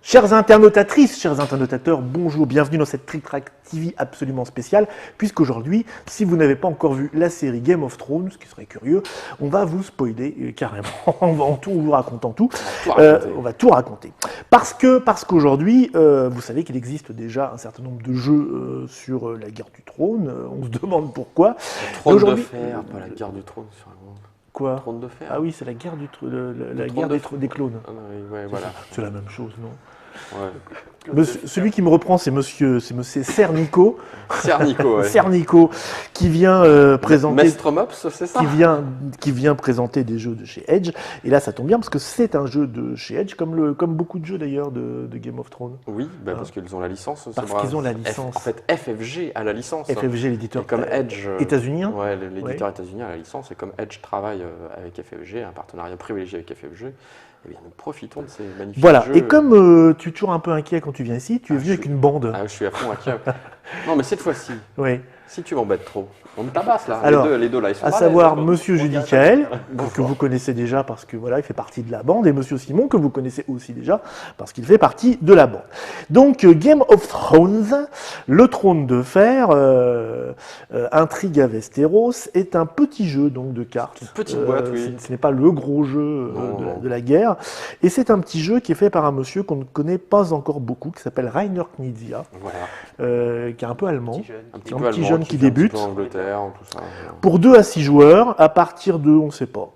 Chères internautatrices, chers internautateurs, bonjour, bienvenue dans cette Trick Track TV absolument spéciale, puisqu'aujourd'hui, si vous n'avez pas encore vu la série Game of Thrones, ce qui serait curieux, on va vous spoiler carrément, en vous racontant tout. On va tout raconter. Parce qu'aujourd'hui, vous savez qu'il existe déjà un certain nombre de jeux sur la guerre du trône, on se demande pourquoi. Le trône de fer, pas la guerre du trône sur un monde. Quoi ? Le trône de fer. Ah oui, c'est la guerre, des clones. Ah, oui, ouais, voilà. C'est la même chose, non ? Ouais. Celui qui me reprend, c'est monsieur Cernico. Cernico, ouais. Cernico, qui vient présenter. Mestromops, c'est ça ? Qui vient présenter des jeux de chez Edge. Et là, ça tombe bien parce que c'est un jeu de chez Edge, comme beaucoup de jeux d'ailleurs de Game of Thrones. Oui, parce qu'ils ont la licence. Parce qu'ils ont la licence. En fait, FFG a la licence. FFG, l'éditeur. Comme Edge. États-unien. Ouais, l'éditeur états-unien a la licence. Et comme Edge travaille avec FFG, un partenariat privilégié avec FFG. Eh bien, nous profitons de ces magnifiques jeux. Voilà, et comme tu es toujours un peu inquiet quand tu viens ici, tu es venu avec une bande. Ah, je suis à fond inquiet. Non, mais cette fois-ci, oui. Si tu m'embêtes trop, on me tabasse là. Alors, les deux là, ils sont à savoir Monsieur Judicaël, que vous connaissez déjà parce que voilà, il fait partie de la bande, et Monsieur Simon, que vous connaissez aussi déjà parce qu'il fait partie de la bande. Donc, Game of Thrones, le trône de fer, Intrigue à Westeros, est un petit jeu donc de cartes. Une petite boîte, oui. Ce n'est pas le gros jeu de la guerre, et c'est un petit jeu qui est fait par un monsieur qu'on ne connaît pas encore beaucoup, qui s'appelle Rainer Knizia, voilà. qui est un peu allemand, un petit jeune qui débute. En Angleterre, tout ça. Pour 2 à 6 joueurs, à partir de, on ne sait pas.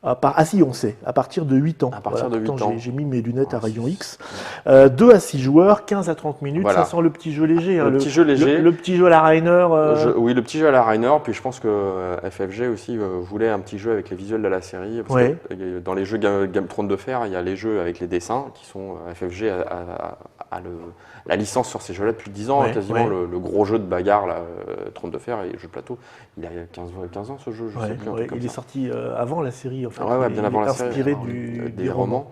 Ah si, on sait, à partir de 8 ans. À partir de 8 ans. J'ai mis mes lunettes à rayon X. 2 à 6 joueurs, 15 à 30 minutes, voilà. Ça sent le petit jeu léger. Le petit jeu léger. Le petit jeu à la Rainer. Oui, le petit jeu à la Rainer. Puis je pense que FFG aussi voulait un petit jeu avec les visuels de la série. Parce que dans les jeux Game Trône de Fer, il y a les jeux avec les dessins qui sont FFG a la licence sur ces jeux-là depuis 10 ans. Quasiment le gros jeu de bagarre, Trône de Fer et jeu de plateau. Il y a 15 ans ce jeu, je sais plus. Il est sorti avant la série. En fait. Bien avant la série. Inspiré des romans.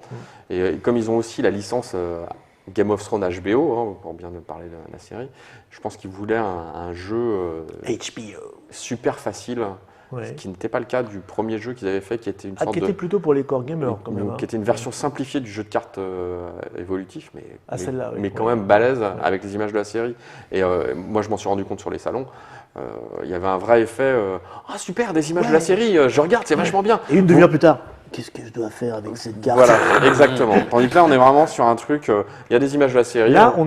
Et comme ils ont aussi la licence Game of Thrones HBO, pour bien parler de la série, je pense qu'ils voulaient un jeu HBO super facile, ce qui n'était pas le cas du premier jeu qu'ils avaient fait, qui était une sorte qui était plutôt pour les core gamers quand même. Qui était une version simplifiée du jeu de cartes évolutif, mais quand même balèze avec les images de la série. Et moi, je m'en suis rendu compte sur les salons. Il y avait un vrai effet ah super, des images de la série, je regarde, c'est vachement bien. Et une demi-heure plus tard, qu'est-ce que je dois faire avec cette carte ? Voilà, exactement. Tandis que là, on est vraiment sur un truc, il y a des images de la série. Là, on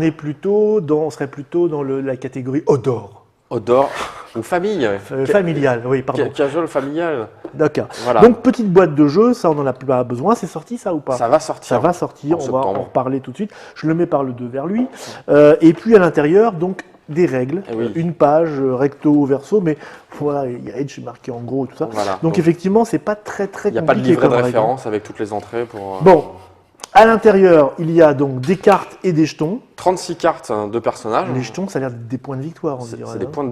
serait plutôt dans la catégorie Odor. Odor ou famille. Familial, oui, pardon. Casual familial. D'accord. Voilà. Donc, petite boîte de jeu, ça, on n'en a plus besoin. C'est sorti, ça, ou pas ? Ça va sortir. Ça va sortir, on va en reparler tout de suite. Je le mets par le 2 vers lui. Et puis, à l'intérieur, donc, des règles, une page recto verso, mais voilà, il y a Edge marqué en gros et tout ça. Voilà. Donc effectivement, c'est pas très compliqué. Il n'y a pas de livret de référence avec toutes les entrées pour. Bon, à l'intérieur, il y a donc des cartes et des jetons. 36 cartes de personnages. Les jetons, ça a l'air d'être des points de victoire, on dirait. C'est des points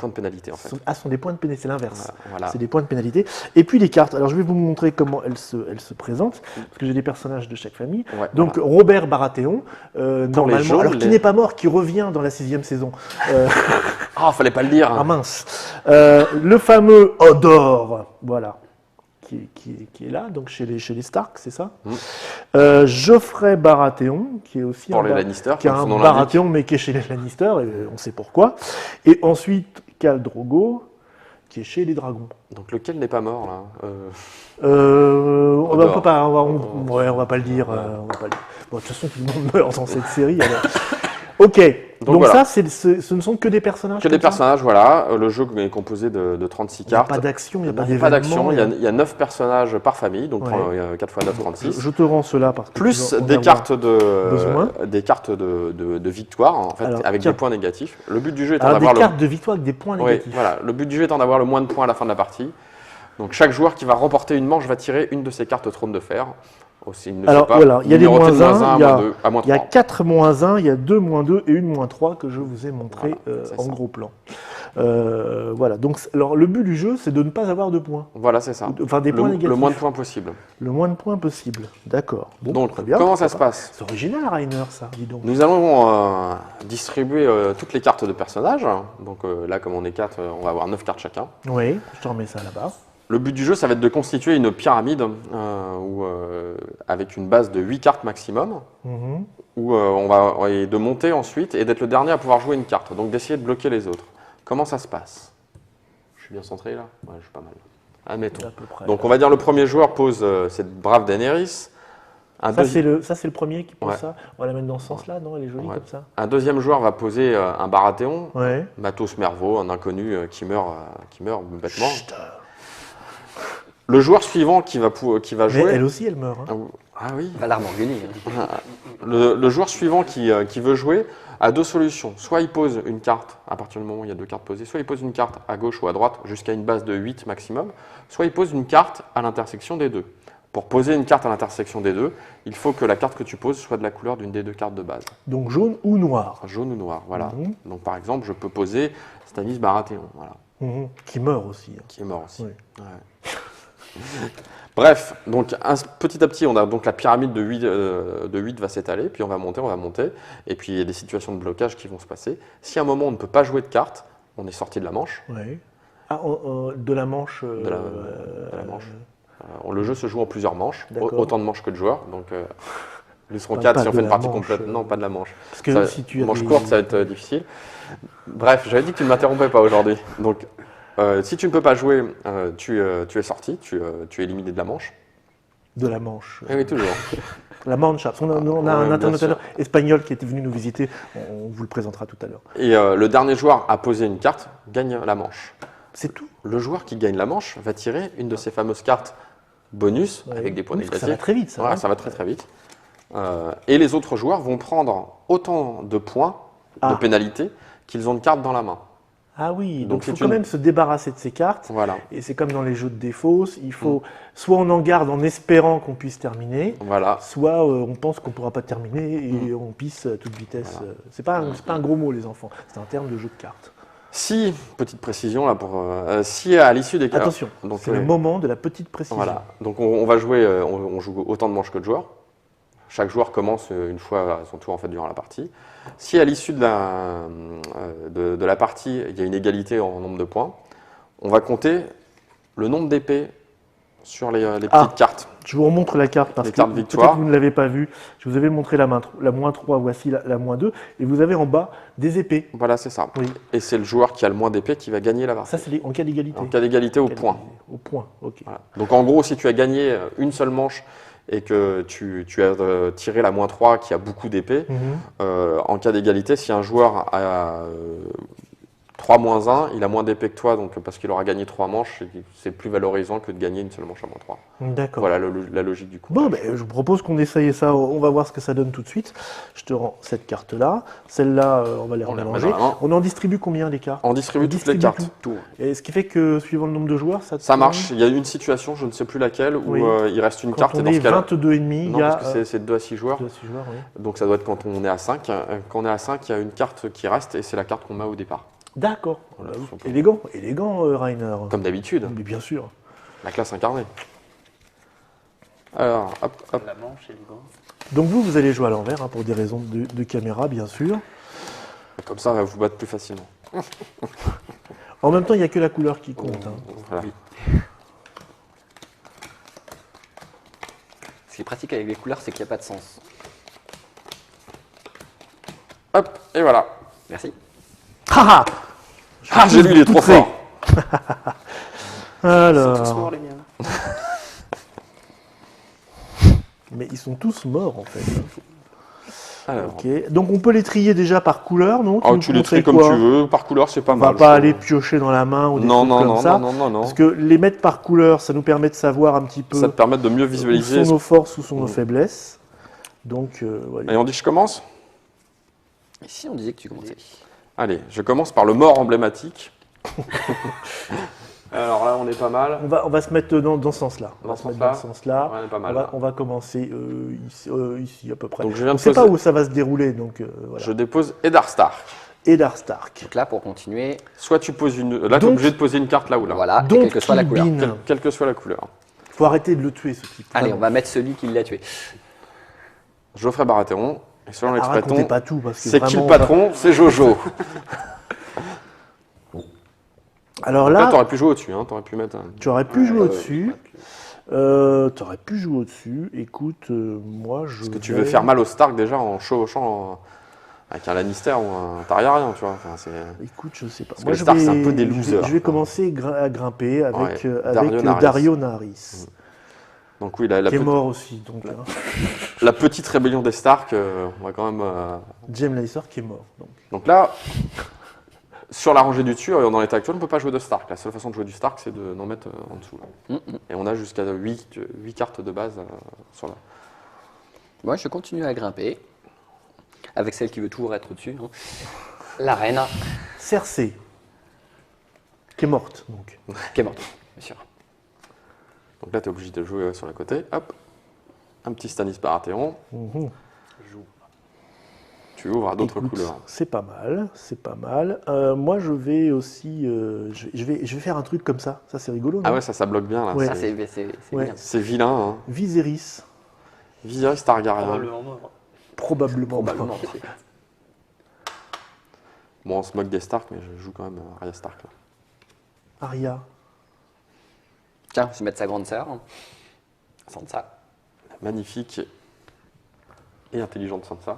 de pénalité en fait. Ce sont des points de pénalité, c'est l'inverse. Voilà. C'est des points de pénalité. Et puis les cartes. Alors je vais vous montrer comment elles se présentent, parce que j'ai des personnages de chaque famille. Donc Robert Baratheon, normalement, alors qui n'est pas mort, qui revient dans la 6e saison. Fallait pas le dire. Ah mince. Le fameux Hodor, voilà. Qui est là, donc chez les Stark, c'est ça. Geoffrey Baratheon, qui est aussi pour les Lannister, qui a un Baratheon, mais qui est chez les Lannister, et on sait pourquoi. Et ensuite, Khal Drogo, qui est chez les Dragons. Donc lequel n'est pas mort là on va pas le dire. Bon, de toute façon, tout le monde meurt dans cette série. Alors. Ok. Donc voilà. Ça, ce ne sont que des personnages. Que des personnages, voilà. Le jeu est composé de 36 cartes. Il n'y a pas d'action, il n'y a pas d'action. Il y a 9 personnages par famille, donc 4 x 9, 36. Je te rends cela parce que plus des cartes de victoire, en fait, avec des points négatifs. Le but du jeu étant d'avoir des cartes de victoire avec des points négatifs. Voilà. Le but du jeu étant d'avoir le moins de points à la fin de la partie. Donc chaque joueur qui va remporter une manche va tirer une de ses cartes Trône de Fer. Alors voilà, il y a des moins 1, il y a 4 moins 1, il y a 2 moins 2 et une moins 3 que je vous ai montré en gros plan. Voilà, donc alors, le but du jeu, c'est de ne pas avoir de points. Voilà, c'est ça. Enfin, des points négatifs. Le moins de points possible. Le moins de points possible, d'accord. Bon, donc, très bien, comment ça se passe ? C'est original, Rainer, ça, dis donc. Nous allons distribuer toutes les cartes de personnages. Donc là, comme on est 4, on va avoir 9 cartes chacun. Oui, je te remets ça là-bas. Le but du jeu, ça va être de constituer une pyramide avec une base de 8 cartes maximum, et de monter ensuite et d'être le dernier à pouvoir jouer une carte, donc d'essayer de bloquer les autres. Comment ça se passe? Je suis bien centré là? Ouais, je suis pas mal. Admettons. Donc on va dire le premier joueur pose cette brave Daenerys. Ça, c'est le premier qui pose ça. On va la mettre dans ce sens-là, non? Elle est jolie comme ça. Un deuxième joueur va poser un Baratheon, Matos Mervo, un inconnu qui meurt bêtement. Chut. Le joueur suivant qui va jouer... Mais elle aussi, elle meurt. Hein. Ah oui. Valar Morghulis. Le joueur suivant qui veut jouer a deux solutions. Soit il pose une carte, à partir du moment où il y a deux cartes posées, soit il pose une carte à gauche ou à droite jusqu'à une base de 8 maximum, soit il pose une carte à l'intersection des deux. Pour poser une carte à l'intersection des deux, il faut que la carte que tu poses soit de la couleur d'une des deux cartes de base. Donc jaune ou noir. Jaune ou noir, voilà. Donc par exemple, je peux poser Stannis Baratheon, voilà. Qui meurt aussi. Hein. Qui est mort aussi. Oui. Ouais. Bref, donc petit à petit, on a donc la pyramide de 8 va s'étaler, puis on va monter, et puis il y a des situations de blocage qui vont se passer. Si à un moment on ne peut pas jouer de cartes, on est sorti de la manche. Oui. Ah, de la manche. De la manche. Le jeu se joue en plusieurs manches, autant de manches que de joueurs. Donc, ils seront 4 si on fait une partie complète. Non, pas de la manche. Parce que si tu as manche courte, ça va être difficile. Bref, j'avais dit que tu ne m'interrompais pas aujourd'hui. Donc, si tu ne peux pas jouer, tu es sorti, tu es éliminé de la manche. De la manche. Oui, toujours. La Mancha. On a un international espagnol qui était venu nous visiter. On vous le présentera tout à l'heure. Et le dernier joueur à poser une carte gagne la manche. C'est tout. Le joueur qui gagne la manche va tirer une de ces fameuses cartes bonus avec des points négatifs. Ça va très vite, ça. Ouais, ça va très très vite. Et les autres joueurs vont prendre autant de points de pénalité qu'ils ont de cartes dans la main. Ah oui, donc il faut quand même se débarrasser de ces cartes. Voilà. Et c'est comme dans les jeux de défausse, il faut soit on en garde en espérant qu'on puisse terminer, soit on pense qu'on ne pourra pas terminer et on pisse à toute vitesse. Voilà. C'est pas un gros mot les enfants, c'est un terme de jeu de cartes. Si, petite précision là si à l'issue des cartes. Attention, c'est le moment de la petite précision. Voilà, donc on va jouer, on joue autant de manches que de joueurs. Chaque joueur commence une fois à son tour en fait durant la partie. Si à l'issue de la partie, il y a une égalité en nombre de points, on va compter le nombre d'épées sur les petites cartes. Je vous remontre la carte parce que peut-être que vous ne l'avez pas vue. Je vous avais montré la moins 3, voici la moins 2, et vous avez en bas des épées. Voilà, c'est ça. Oui. Et c'est le joueur qui a le moins d'épées qui va gagner la partie. Ça, c'est en cas d'égalité. En cas d'égalité au point. Au point, ok. Voilà. Donc en gros, si tu as gagné une seule manche et que tu as tiré la moins 3 qui a beaucoup d'épées, en cas d'égalité, si un joueur a 3 moins 1, il a moins d'épées que toi, donc parce qu'il aura gagné 3 manches, c'est plus valorisant que de gagner une seule manche à moins 3. D'accord. Voilà la logique du coup. Bon, je vous propose qu'on essaye ça, on va voir ce que ça donne tout de suite. Je te rends cette carte-là, celle-là, on va les mélanger. On en distribue combien les cartes? On distribue toutes les cartes. Tout. Et ce qui fait que suivant le nombre de joueurs, ça marche. Il y a une situation, je ne sais plus laquelle, où il reste une carte. Quand on est 22,5, non, parce que c'est de 2 à 6 joueurs. 2 à 6 joueurs, oui. Donc ça doit être quand on est à 5. Quand on est à 5, il y a une carte qui reste et c'est la carte qu'on met au départ. D'accord. Voilà, élégant, Rainer. Comme d'habitude. Mais bien sûr. La classe incarnée. Alors, hop. La manche élégant. Donc vous allez jouer à l'envers pour des raisons de caméra, bien sûr. Comme ça, on va vous battre plus facilement. En même temps, il n'y a que la couleur qui compte. Voilà. Oui. Ce qui est pratique avec les couleurs, c'est qu'il n'y a pas de sens. Hop, et voilà. Merci. J'ai lu, il est trop fort. Alors. Ils sont tous morts, les miens. Mais ils sont tous morts, en fait. Alors. Ok. Donc on peut les trier déjà par couleur, non? Tu les tries comme tu veux. Par couleur, c'est pas mal. On va pas aller piocher dans la main ou des trucs comme ça. Non. Parce que les mettre par couleur, ça nous permet de savoir un petit peu. Ça te permet de mieux visualiser. Où sont nos forces, où sont nos faiblesses. Donc, voilà. Et on dit que je commence? Ici, on disait que tu commençais. Allez, je commence par le mort emblématique. Alors là, on est pas mal. On va se mettre dans ce sens-là. Dans ce sens-là. On est pas mal. On va commencer ici à peu près. Donc, je viens on ne sait pas où ça va se dérouler. Donc, voilà. Je dépose Eddard Stark. Eddard Stark. Donc là, pour continuer. Soit tu poses une. Là, tu es obligé de poser une carte là ou là. Voilà, donc, quelle que soit la couleur. Quelle que soit la couleur. Il faut arrêter de le tuer, ce type. Allez, on va mettre celui qui l'a tué. Geoffrey Baratheon. Et selon l'expression, pas tout, parce que c'est qui le patron? C'est Jojo. Alors Là, là, t'aurais pu jouer au-dessus, hein. T'aurais pu mettre. tu aurais pu jouer ouais, au-dessus. T'aurais pu jouer au-dessus. Écoute, moi je. Est-ce que tu veux faire mal au Stark déjà en chevauchant avec un Lannister ou un Targaryen, tu vois. Enfin, Écoute, je sais pas. Parce que les Stark, c'est un peu des je vais- losers, Je vais quoi. commencer à grimper avec, Ouais, avec Dario Dario Naharis. Naharis, Donc oui, qui est mort aussi. Donc, hein. la petite rébellion des Stark, on va quand même. Jaime Lannister qui est mort. Donc là, sur la rangée du dessus, dans l'état actuel, on ne peut pas jouer de Stark. La seule façon de jouer du Stark, c'est d'en mettre en dessous. Là. Et on a jusqu'à 8 cartes de base sur la. Moi, je continue à grimper. Avec celle qui veut toujours être au-dessus. Hein. La reine, Cersei, qui est morte. Donc. qui est morte, bien sûr. Donc là, tu es obligé de jouer sur le côté. Hop, un petit Stannis Baratheon. Mhm. Tu ouvres à d'autres Écoute, couleurs. c'est pas mal, c'est pas mal. Moi, je vais aussi, je vais faire un truc comme ça. Ça, c'est rigolo. Ah non ouais, ça bloque bien là. Ouais. Ça, c'est Ouais. bien. C'est vilain. Hein. Viserys, Viserys Targaryen. Probablement mort. probablement. Probablement. Bon, on se moque des Stark, mais je joue quand même Arya Stark. Là. Arya, Tiens, je vais mettre sa grande sœur. Sansa. Magnifique et intelligente Sansa.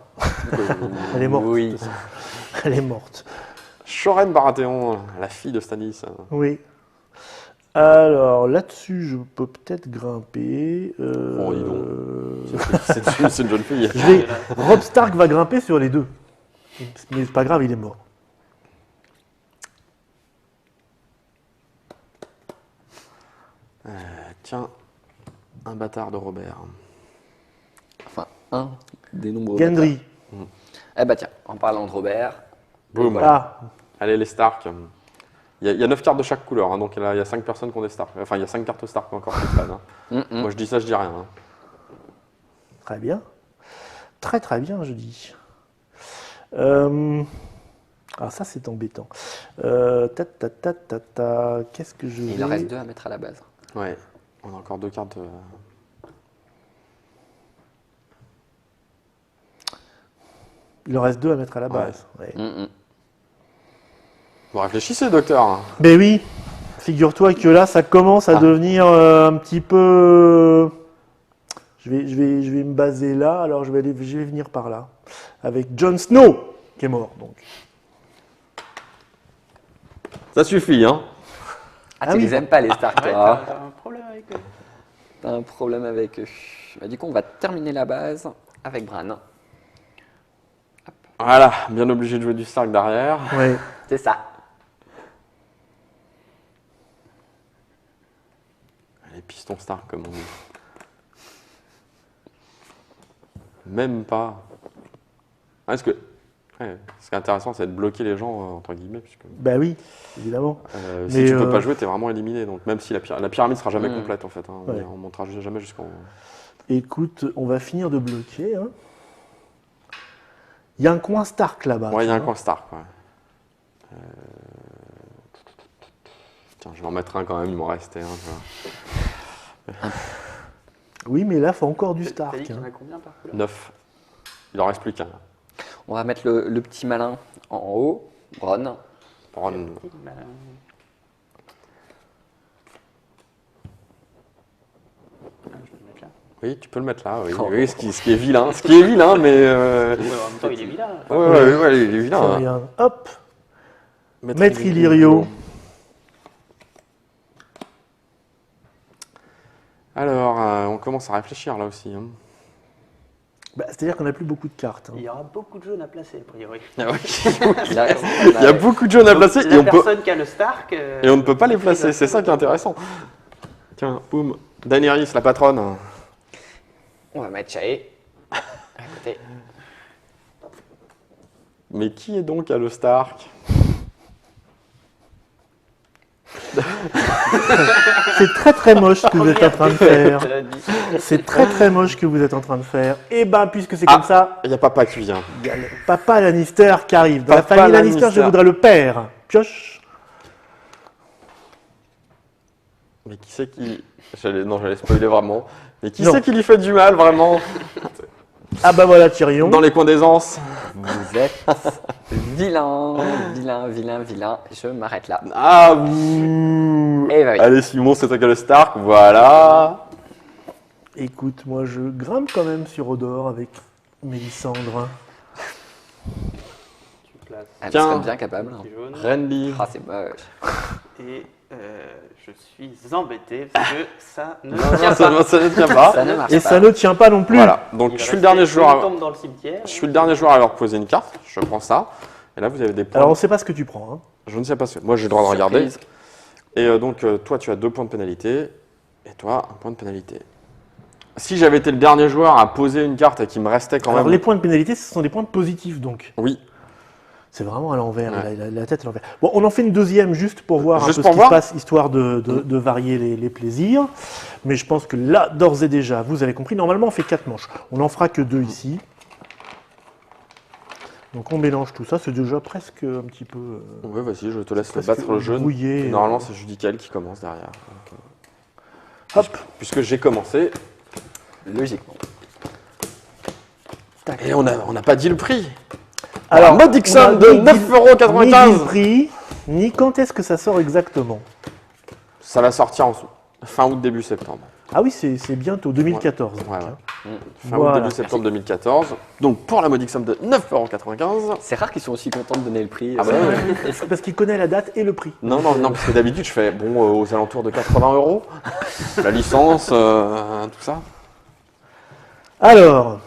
elle est morte. Oui. de toute façon. Elle est morte. Shoren Baratheon, la fille de Stannis. Oui. Alors là-dessus, je peux peut-être grimper. Oh, dis donc. C'est une jeune fille. Robb Stark va grimper sur les deux. Mais c'est pas grave, il est mort. Tiens, un bâtard de Robert. Enfin, un des nombreux. Gendry. Eh bah tiens, en parlant de Robert. Boum. Ah, Allez, les Stark. Il y a 9 cartes de chaque couleur, hein, donc il y a 5 personnes qui ont des Stark. Enfin, il y a 5 cartes Stark encore qui prennent. Hein. Moi, je dis ça, je dis rien. Hein. très bien. Très très bien, je dis. Ah, ça, c'est embêtant. Qu'est-ce que je vais... Il en reste 2 à mettre à la base. Ouais, on a encore 2 cartes. Il en reste 2 à mettre à la base. Ouais. Vous réfléchissez, docteur. Ben oui, figure-toi que là, ça commence à devenir un petit peu... Je vais me baser là, alors je vais venir par là. Avec Jon Snow, qui est mort, donc. Ça suffit, hein. Ah, Ah tu oui. les aimes pas les Stark, Ouais, toi. t'as un problème avec eux. T'as un problème avec eux. Bah, du coup, on va terminer la base avec Bran. Voilà, bien obligé de jouer du Stark derrière. Ouais. C'est ça. Les pistons Stark, comme on dit. Même pas. Ah, ce qui est intéressant, c'est de bloquer les gens, entre guillemets, puisque Ben oui, évidemment. si Mais, tu peux pas jouer, t'es vraiment éliminé. Donc même si la pyramide sera jamais complète, en fait. Hein, Ouais. on montera jamais jusqu'en... Écoute, on va finir de bloquer. Hein. Il y a un coin Stark là-bas. Ouais, il y a tu un vois. coin Stark, ouais. Tiens, je vais en mettre un quand même, il m'en restait un. Tu vois. Oui, mais là, il faut encore du T'as Stark. dit qu'il y en hein. a combien par couleur 9. Il en reste plus qu'un. On va mettre le petit malin en haut. Bron. Bron. Malin. Ah, je vais le mettre là. Oui, tu peux le mettre là, oui. Oh. Oui, ce qui est vilain. Ce qui est vilain, mais... Ouais, en même temps, il est vilain. Ouais, il est vilain. Tiens, hein. regarde. Hop, Maître Illyrio. Alors, on commence à réfléchir là aussi. Hein. Bah, c'est-à-dire qu'on n'a plus beaucoup de cartes. hein. Il y aura beaucoup de jaunes à placer, a priori. Ah ouais. Il reste- Il y a beaucoup de jaunes à placer La et on, peut, personne qui a le Stark. et on ne peut pas les placer. C'est ça qui est intéressant. Tiens, boum. Daenerys, la patronne. On va mettre Chae à côté. Mais qui est donc à le Stark? C'est très très moche ce que vous êtes en train de faire. Je l'ai dit. C'est très très moche ce que vous êtes en train de faire. Et ben, puisque c'est comme ça, Il y a papa qui vient. il y a le papa Lannister qui arrive. Dans Papa la famille Lannister, Lannister. je voudrais le père. Pioche. Mais qui c'est qui... Non, j'allais spoiler vraiment. Mais qui Non. c'est qui lui fait du mal, vraiment? Ah bah voilà Tyrion. Dans les coins des anses. Vous êtes vilain, vilain, vilain, vilain. Je m'arrête là. Ah, ouh. Eh bah oui. Allez, Simon, c'est toi qui as le Stark. Voilà. Écoute, moi je grimpe quand même sur Odor avec Mélisandre. Tu places Elle Tiens. serait bien capable. petit jaune. Renly. Ah, c'est moche. Et je suis embêté parce que ça ne Non, tient ça, pas. ça ne tient pas. Ça ne marche Et pas. ça ne tient pas non plus. Voilà. Donc, Il je va suis le rester dernier joueur. une tombe dans le cimetière. Je suis le dernier joueur à avoir posé une carte. Je prends ça. Et là, vous avez des points. Alors on sait pas ce que tu prends. Hein. Je ne sais pas ce que. Moi, j'ai le droit de regarder. Surprise. Et donc, toi, tu as 2 points de pénalité. Et toi, 1 point de pénalité. Si j'avais été le dernier joueur à poser une carte et qu'il me restait quand Alors même. les points de pénalité, ce sont des points positifs donc. Oui. C'est vraiment à l'envers, Ouais. la tête à l'envers. Bon, on en fait une deuxième juste pour voir Juste un peu pour ce qui voir se passe, histoire de varier les plaisirs. Mais je pense que là, d'ores et déjà, vous avez compris, normalement on fait 4 manches. On n'en fera que 2 ici. Donc on mélange tout ça, c'est déjà presque un petit peu... Ouais, vas-y, je te laisse presque battre le jeu. brouillé. Et normalement, c'est Judicael qui commence derrière. Donc, Hop, puisque j'ai commencé. Logiquement. Et on n'a pas dit le prix. alors, Mode Dixon de ni dit le 9,95 €. prix, ni quand est-ce que ça sort exactement. Ça va sortir en fin août, début septembre. Ah oui, c'est bientôt, 2014. donc, Ouais, ouais. hein. Fin Voilà. août, début septembre 2014. Donc pour la modique somme de 9,95 €. C'est rare qu'ils sont aussi contents de donner le prix. Ah bah ouais. C'est parce qu'il connaît la date et le prix. Non, parce que d'habitude, je fais aux alentours de 80 €. La licence, tout ça. Alors,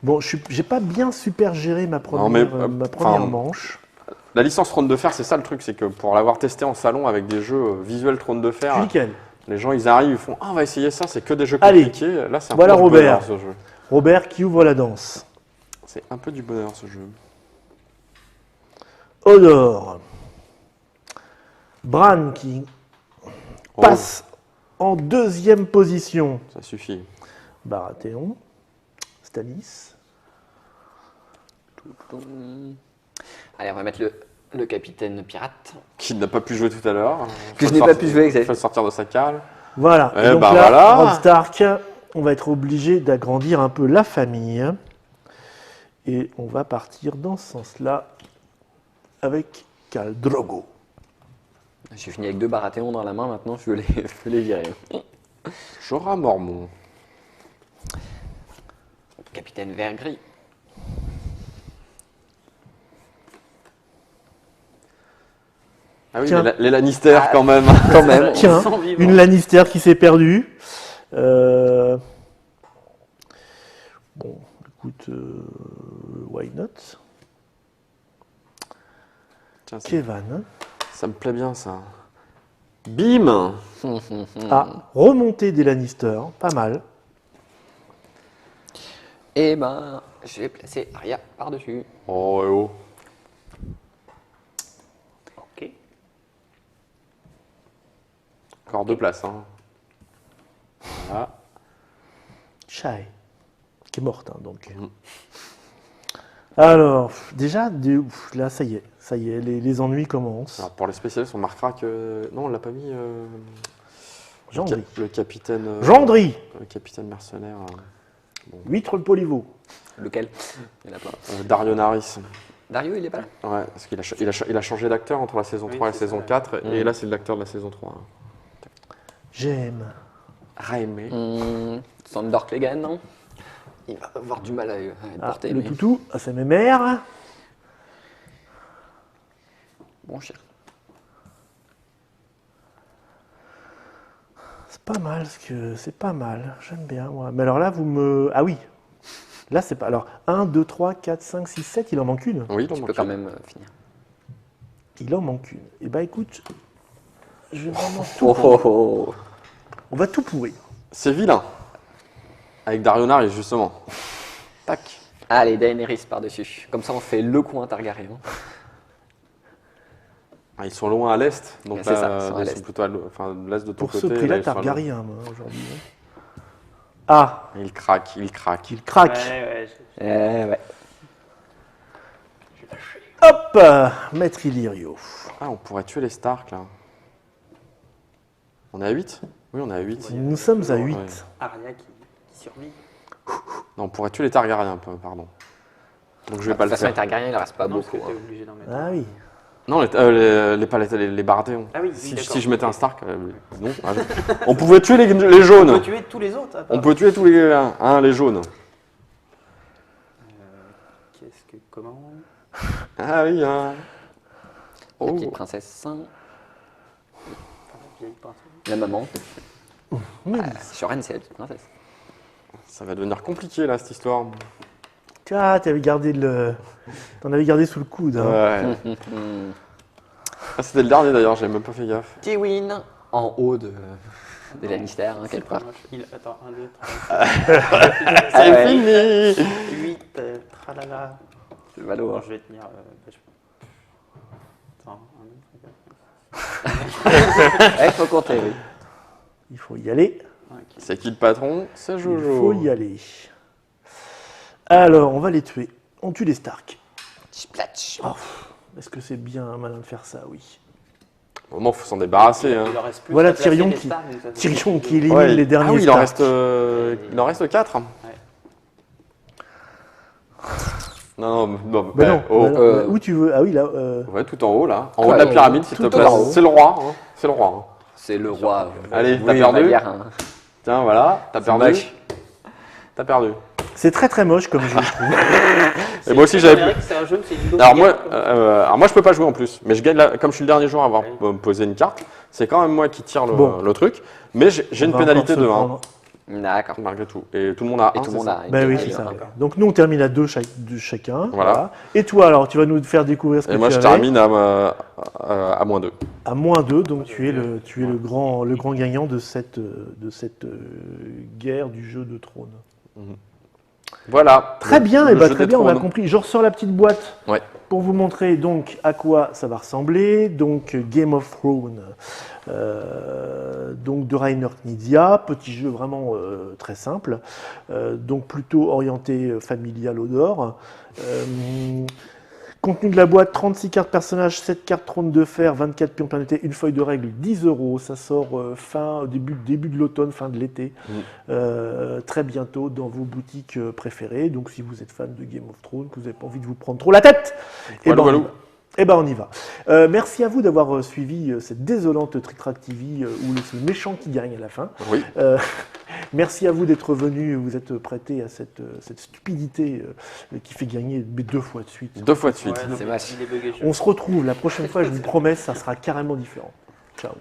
bon, j'ai pas bien super géré ma première, Non, mais, ma première enfin, manche. La licence Trône de Fer, c'est ça le truc, c'est que pour l'avoir testé en salon avec des jeux visuels Trône de Fer, Nickel. les gens ils arrivent, ils font ah on va essayer ça, c'est que des jeux Allez. compliqués. Là c'est un Voilà peu du Robert. bonheur ce jeu. Robert qui ouvre la danse. C'est un peu du bonheur ce jeu. Odor. Bran qui Oh, passe en deuxième position. ça suffit. Baratheon. Stanis. Allez, on va mettre le capitaine pirate. Qui n'a pas pu jouer tout à l'heure. Que je n'ai pas pu jouer, exact. Il faut le sortir de sa cale. Voilà. Eh Et donc ben là, voilà. Robb Stark, on va être obligé d'agrandir un peu la famille. Et on va partir dans ce sens-là avec Khal Drogo. J'ai fini avec 2 Baratheons dans la main, maintenant je veux les virer. Jorah Mormont. Capitaine vert gris. Ah oui, Tiens. les Lannister quand même. Quand même. Tiens, Sans vivant. une Lannister qui s'est perdue. Bon, écoute, why not? Tiens, Kevan. ça me plaît bien ça. Bim. Ah, remontée des Lannister, pas mal. Et ben, je vais placer Arya par-dessus. Oh, oh. Ok. Encore 2 places. Hein. Voilà. Shai, qui est morte, hein, donc. Alors, déjà, là, ça y est, les ennuis commencent. Alors, pour les spécialistes, on marquera que. Non, on l'a pas mis. Gendry. Le capitaine. Gendry, Le capitaine mercenaire. 8 le Polivo. Lequel? Il y en a plein. Dario Naris. Dario, il est pas là? Ouais, parce qu'il a changé d'acteur entre la saison Oui, 3 et la c'est saison ça. 4. Et là, c'est l'acteur de la saison 3. J'aime. Raimé. Sandor Clegane, non? Il va avoir du mal à être Ah, porté. le mais- toutou, c'est mes mères. Bon chien. C'est pas mal, c'est pas mal. J'aime bien, moi. Mais alors là, vous me... Ah oui. Là, c'est pas... Alors, 1, 2, 3, 4, 5, 6, 7, il en manque une. Oui, il en Tu manque peux quand une. même finir. Il en manque une. Eh ben, écoute, je vais vraiment tout... Oh oh oh. On va tout pourrir. C'est vilain. Avec Dario Naris, justement. Tac. Allez, Daenerys par-dessus. Comme ça, on fait le coin Targaryen. Ah, ils sont loin à l'est. Donc C'est ça, là, ils sont à ils sont l'est. plutôt à l'est de ton Pour côté. ce prix-là, là, ils sont à l'ouest. Targaryen, moi, aujourd'hui. Ah, Il craque, il craque. il craque. Ouais, Ouais. Hop, Maître Illyrio. Ah, on pourrait tuer les Stark, là. On est à 8 Oui, on est à 8. Nous sommes à 8. Ouais. Arya qui survit. Non, on pourrait tuer les Targaryens, pardon. Donc je vais pas le De toute façon, les faire. Targaryens, il ne reste pas Non, parce que beaucoup. t'es Hein. obligé d'en mettre. Ah oui. Non, les Baratheons. Ah oui, Si, d'accord. si je mettais un Stark, non. On pouvait tuer les jaunes. On peut tuer tous les autres. à part- On peut tuer tous les jaunes. Qu'est-ce que. Comment Ah oui, La Oh. petite princesse, Pas la vieille princesse. la maman. Oui. Shoren, c'est la petite princesse. Ça va devenir compliqué là, cette histoire. Ah, t'en avais gardé sous le coude. Hein. Ouais. Ah, c'était le dernier d'ailleurs, j'avais même pas fait gaffe. Tywin, en haut de Lannister, hein, C'est quelque pas part. moche. Attends, 1, 2, Ah ouais. fini 3, 8, tralala. C'est Valo. Bon, Hein. je vais tenir. Attends, 1, 2, 3, Ouais, faut compter, oui. Il faut y aller. 4. C'est qui le patron? C'est Il Jojo. faut y aller. Alors, on va les tuer. On tue les Stark. Splatch. Oh, est-ce que c'est bien malin de faire ça? Oui. Au moment, faut s'en débarrasser. Hein. Il en reste plus Voilà à placer Tyrion les qui- stars, mais ça, c'est Tyrion plus qui de- élimine Ouais. les derniers Ah oui, Stark. il en reste 4. Non, Ben ouais, non, oh. ben non. Où tu veux? Ah oui, là. Ouais, tout en haut là. En haut Ouais, de la pyramide, s'il te tout plaît. en haut. C'est le roi. Hein. C'est le roi. Hein. C'est le roi. Allez, Oui, t'as on perdu. va dire, hein. Tiens, voilà, t'as C'est perdu. moche. T'as perdu. C'est très très moche comme jeu, je trouve. Et moi aussi, On j'avais. dirait que c'est un jeu, mais c'est une Alors gamme, quoi. alors moi, je peux pas jouer en plus. Mais je gagne comme je suis le dernier joueur à avoir posé une carte. C'est quand même moi qui tire Bon. le truc. Mais j'ai une On va pénalité encore de se 1. prendre. D'accord. Malgré tout. Et tout le monde a Et 1. tout le monde a. Ben oui, une c'est ça. pénalité. Donc nous, on termine à 2 chacun. Voilà. Et toi, alors, tu vas nous faire découvrir ce que Et moi, tu je avais. termine à -2. À -2, donc tu es le grand gagnant de cette guerre du jeu de trône. Voilà. Très Le- bien, le et bah jeu très des bien, on a trônes. compris. Je ressors la petite boîte Ouais. pour vous montrer donc à quoi ça va ressembler. Donc Game of Thrones, donc de Rainer Knizia, petit jeu vraiment très simple, donc plutôt orienté familial au nord. Contenu de la boîte, 36 cartes personnages, 7 cartes trône de fer, 24 pions planétés, une feuille de règles, 10 €. Ça sort début de l'automne, fin de l'été, très bientôt dans vos boutiques préférées. Donc si vous êtes fan de Game of Thrones, que vous n'avez pas envie de vous prendre trop la tête, Walou, walou. on y va. Merci à vous d'avoir suivi cette désolante Trick Track TV où c'est le méchant qui gagne à la fin. Oui. Merci à vous d'être venus, vous êtes prêtés à cette stupidité qui fait gagner 2 fois de suite. 2 fois de suite. Ouais, non, C'est mais vache. il est bugué, je- On se retrouve la prochaine fois, je vous promets, ça sera carrément différent. Ciao.